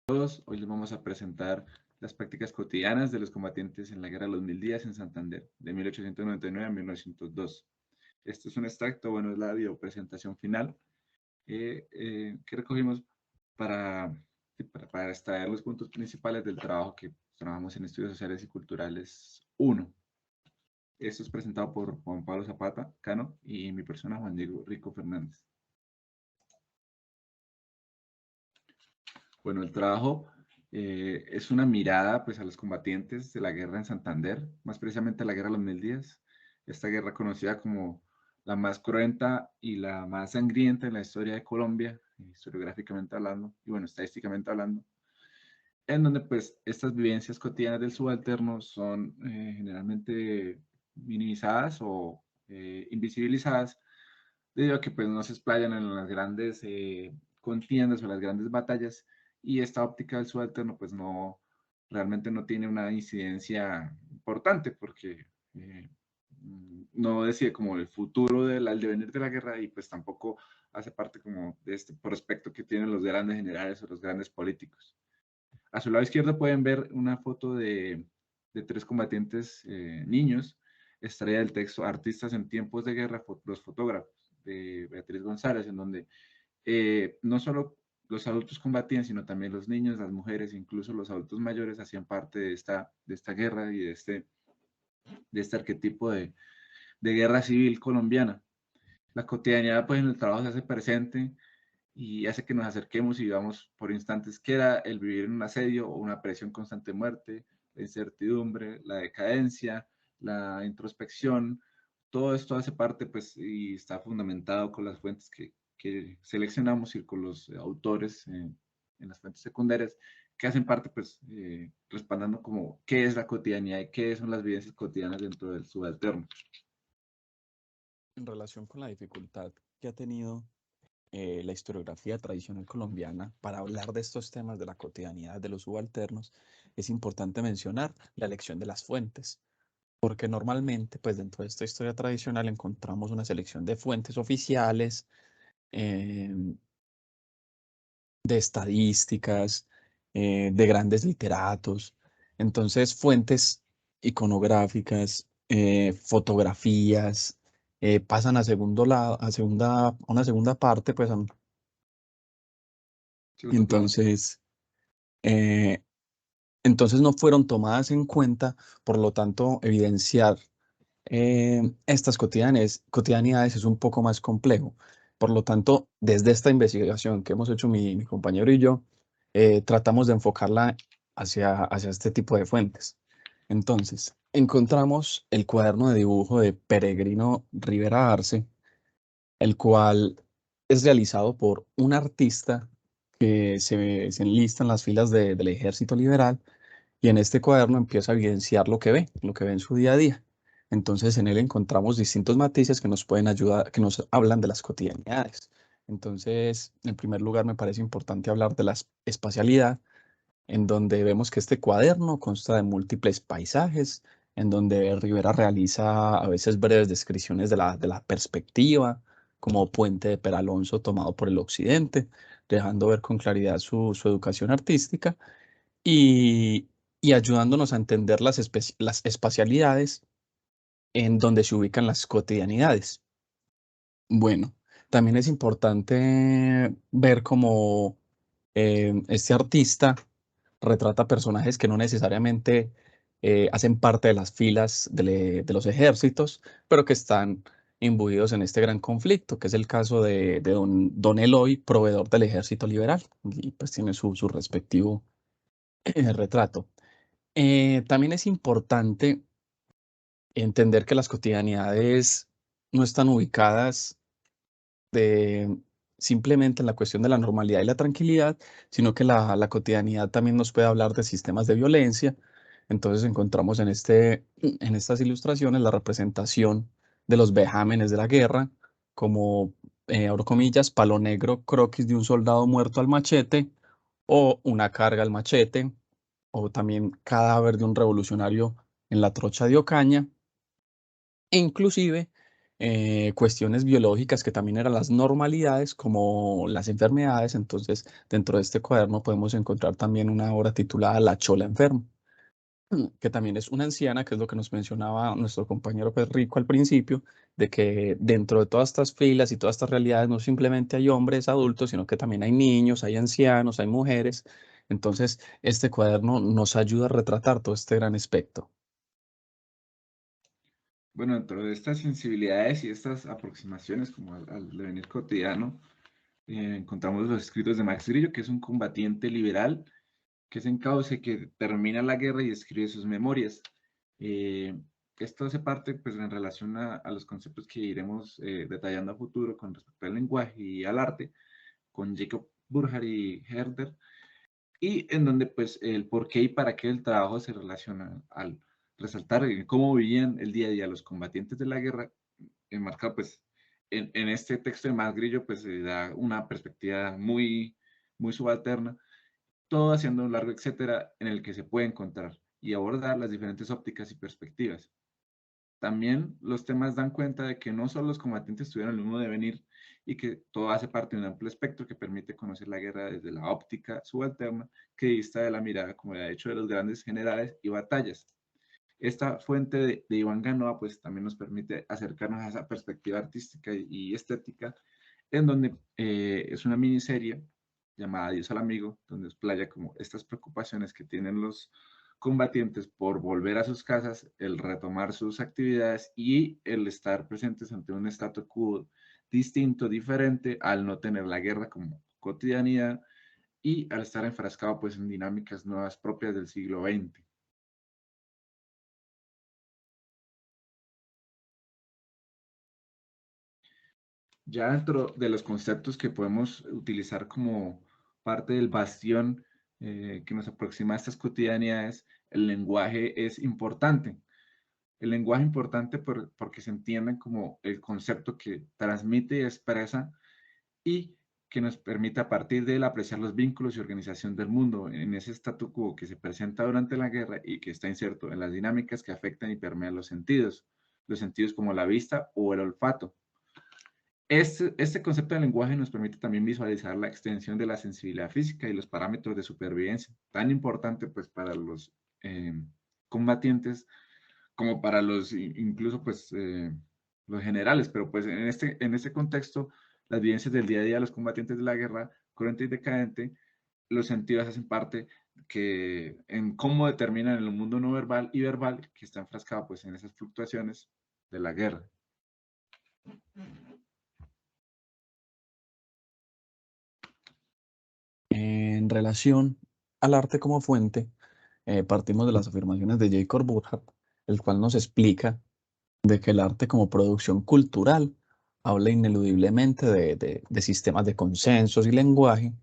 Hoy les vamos a presentar las prácticas cotidianas de los combatientes en la Guerra de los Mil Días en Santander, de 1899 a 1902. Esto es un extracto, bueno, es la videopresentación final que recogimos para extraer los puntos principales del trabajo que trabajamos en Estudios Sociales y Culturales 1. Esto es presentado por Juan Pablo Zapata, Cano, y mi persona, Juan Diego Rico Fernández. Bueno, el trabajo es una mirada pues, a los combatientes de la guerra en Santander, más precisamente la guerra de los Mil Días, esta guerra conocida como la más cruenta y la más sangrienta en la historia de Colombia, historiográficamente hablando, y bueno, estadísticamente hablando, en donde pues estas vivencias cotidianas del subalterno son generalmente minimizadas o invisibilizadas, debido a que pues no se explayan en las grandes contiendas o las grandes batallas, y esta óptica del subalterno pues realmente no tiene una incidencia importante porque no decide como el futuro del devenir de la guerra, y pues tampoco hace parte como de este prospecto que tienen los grandes generales o los grandes políticos. A su lado izquierdo pueden ver una foto de tres combatientes niños, extraída del texto Artistas en tiempos de guerra, los fotógrafos, de Beatriz González, en donde no solo los adultos combatían, sino también los niños, las mujeres, incluso los adultos mayores hacían parte de esta guerra y de este arquetipo de guerra civil colombiana. La cotidianidad pues en el trabajo se hace presente y hace que nos acerquemos y vamos por instantes qué era el vivir en un asedio o una presión constante de muerte, la incertidumbre, la decadencia, la introspección. Todo esto hace parte pues y está fundamentado con las fuentes que seleccionamos y con los autores en las fuentes secundarias que hacen parte pues respaldando como qué es la cotidianidad y qué son las vivencias cotidianas dentro del subalterno. En relación con la dificultad que ha tenido la historiografía tradicional colombiana para hablar de estos temas de la cotidianidad de los subalternos, es importante mencionar la elección de las fuentes, porque normalmente, pues dentro de esta historia tradicional encontramos una selección de fuentes oficiales, de estadísticas, de grandes literatos, entonces fuentes iconográficas, fotografías, pasan a segundo lado, a una segunda parte, pues Segundo plano. entonces, eh, entonces no fueron tomadas en cuenta, por lo tanto, evidenciar estas cotidianidades es un poco más complejo. Por lo tanto, desde esta investigación que hemos hecho mi compañero y yo, tratamos de enfocarla hacia este tipo de fuentes. Entonces, encontramos el cuaderno de dibujo de Peregrino Rivera Arce, el cual es realizado por un artista que se enlista en las filas del Ejército Liberal, y en este cuaderno empieza a evidenciar lo que ve en su día a día. Entonces en él encontramos distintos matices que nos pueden ayudar, que nos hablan de las cotidianidades. Entonces, en primer lugar, me parece importante hablar de la espacialidad, en donde vemos que este cuaderno consta de múltiples paisajes, en donde Rivera realiza a veces breves descripciones de la perspectiva, como Puente de Peralonso tomado por el occidente, dejando ver con claridad su educación artística y, y ayudándonos a entender las espacialidades en donde se ubican las cotidianidades. Bueno, también es importante ver cómo este artista retrata personajes que no necesariamente hacen parte de las filas de los ejércitos, pero que están imbuidos en este gran conflicto, que es el caso de don Eloy, proveedor del ejército liberal, y pues tiene su respectivo retrato. También es importante entender que las cotidianidades no están ubicadas de, simplemente en la cuestión de la normalidad y la tranquilidad, sino que la cotidianidad también nos puede hablar de sistemas de violencia. Entonces encontramos en estas ilustraciones la representación de los vejámenes de la guerra, como, abro comillas, palo negro, croquis de un soldado muerto al machete, o una carga al machete, o también cadáver de un revolucionario en la trocha de Ocaña, e inclusive cuestiones biológicas que también eran las normalidades, como las enfermedades. Entonces, dentro de este cuaderno podemos encontrar también una obra titulada La Chola Enferma, que también es una anciana, que es lo que nos mencionaba nuestro compañero Pedrico al principio, de que dentro de todas estas filas y todas estas realidades no simplemente hay hombres adultos, sino que también hay niños, hay ancianos, hay mujeres. Entonces, este cuaderno nos ayuda a retratar todo este gran espectro. Bueno, dentro de estas sensibilidades y estas aproximaciones como al devenir cotidiano, encontramos los escritos de Max Grillo, que es un combatiente liberal que es en cauce, que termina la guerra y escribe sus memorias. Eh, Esto hace parte, pues, en relación a los conceptos que iremos detallando a futuro con respecto al lenguaje y al arte, con Jacob Burckhardt y Herder, y en donde, pues, el por qué y para qué el trabajo se relaciona al resaltar cómo vivían el día a día los combatientes de la guerra, enmarcado, pues, en este texto de Más Grillo, pues, se da una perspectiva muy subalterna, todo haciendo un largo etcétera en el que se puede encontrar y abordar las diferentes ópticas y perspectivas. También los temas dan cuenta de que no solo los combatientes tuvieron el mismo devenir y que todo hace parte de un amplio espectro que permite conocer la guerra desde la óptica subalterna que dista de la mirada, como ya he hecho, de los grandes generales y batallas. Esta fuente de Iván Ganoa pues también nos permite acercarnos a esa perspectiva artística y estética, en donde es una miniserie llamada Adiós al amigo, donde explaya como estas preocupaciones que tienen los combatientes por volver a sus casas, el retomar sus actividades y el estar presentes ante un statu quo distinto, diferente, al no tener la guerra como cotidianidad y al estar enfrascado pues en dinámicas nuevas propias del siglo XX. Ya dentro de los conceptos que podemos utilizar como parte del bastión que nos aproxima a estas cotidianidades, el lenguaje es importante. El lenguaje es importante porque se entiende como el concepto que transmite y expresa y que nos permite a partir de él apreciar los vínculos y organización del mundo en ese statu quo que se presenta durante la guerra y que está inserto en las dinámicas que afectan y permean los sentidos como la vista o el olfato. Este concepto de lenguaje nos permite también visualizar la extensión de la sensibilidad física y los parámetros de supervivencia, tan importante pues para los combatientes como para los incluso pues los generales, pero pues en este contexto, las vivencias del día a día de los combatientes de la guerra cruenta y decadente, los sentidos hacen parte que en cómo determinan el mundo no verbal y verbal que está enfrascado pues en esas fluctuaciones de la guerra. En relación al arte como fuente, partimos de las afirmaciones de Jacob Burckhardt, el cual nos explica de que el arte como producción cultural habla ineludiblemente de sistemas de consensos y lenguaje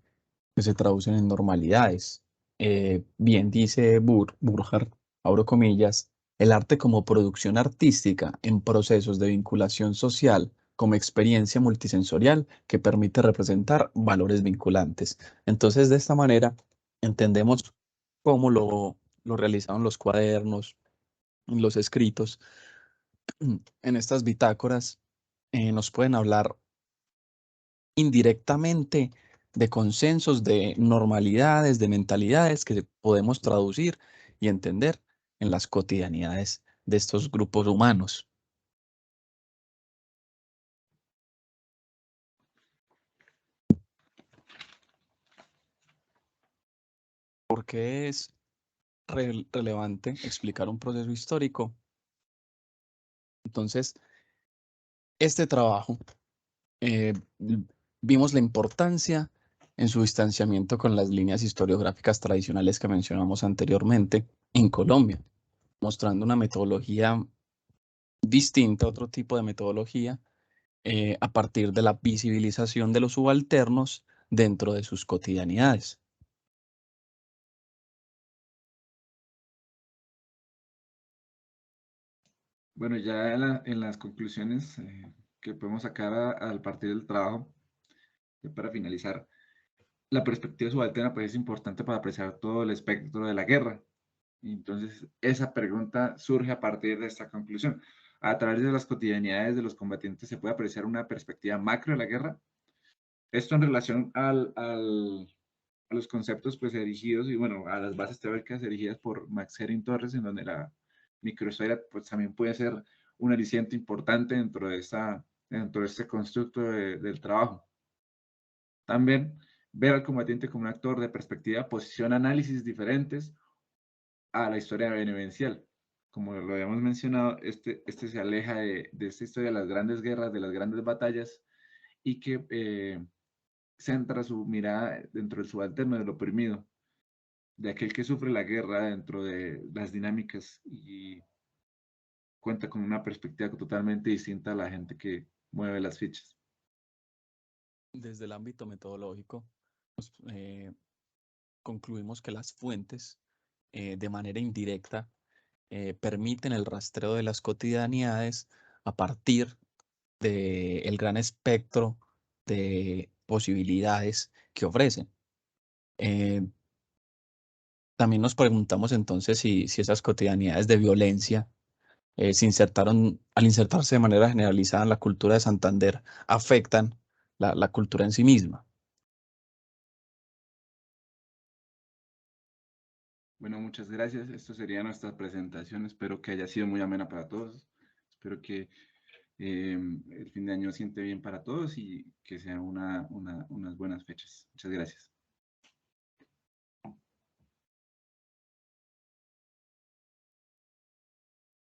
que se traducen en normalidades. Bien dice Burckhardt, abro comillas, el arte como producción artística en procesos de vinculación social como experiencia multisensorial que permite representar valores vinculantes. Entonces, de esta manera, entendemos cómo lo realizaron los cuadernos, los escritos. En estas bitácoras nos pueden hablar indirectamente de consensos, de normalidades, de mentalidades que podemos traducir y entender en las cotidianidades de estos grupos humanos. ¿Por qué es relevante explicar un proceso histórico? Entonces, este trabajo, eh, vimos la importancia en su distanciamiento con las líneas historiográficas tradicionales que mencionamos anteriormente en Colombia, mostrando una metodología distinta, otro tipo de metodología, a partir de la visibilización de los subalternos dentro de sus cotidianidades. Bueno, ya en las conclusiones que podemos sacar al partir del trabajo, para finalizar, la perspectiva subalterna pues es importante para apreciar todo el espectro de la guerra. Y entonces, esa pregunta surge a partir de esta conclusión. A través de las cotidianidades de los combatientes se puede apreciar una perspectiva macro de la guerra. Esto en relación a los conceptos pues erigidos y bueno, a las bases teóricas erigidas por Max Herring Torres, en donde la microhistoria pues también puede ser un aliciente importante dentro de este constructo del trabajo. También ver al combatiente como un actor de perspectiva posiciona análisis diferentes a la historia benevencial. Como lo habíamos mencionado, este se aleja de esta historia de las grandes guerras, de las grandes batallas, y que centra su mirada dentro del subalterno, del oprimido, de aquel que sufre la guerra dentro de las dinámicas y cuenta con una perspectiva totalmente distinta a la gente que mueve las fichas. Desde el ámbito metodológico, concluimos que las fuentes, de manera indirecta, permiten el rastreo de las cotidianidades a partir del gran espectro de posibilidades que ofrecen. También nos preguntamos entonces si esas cotidianidades de violencia al insertarse de manera generalizada en la cultura de Santander, afectan la cultura en sí misma. Bueno, muchas gracias. Esto sería nuestra presentación. Espero que haya sido muy amena para todos. Espero que el fin de año siente bien para todos y que sean unas buenas fechas. Muchas gracias.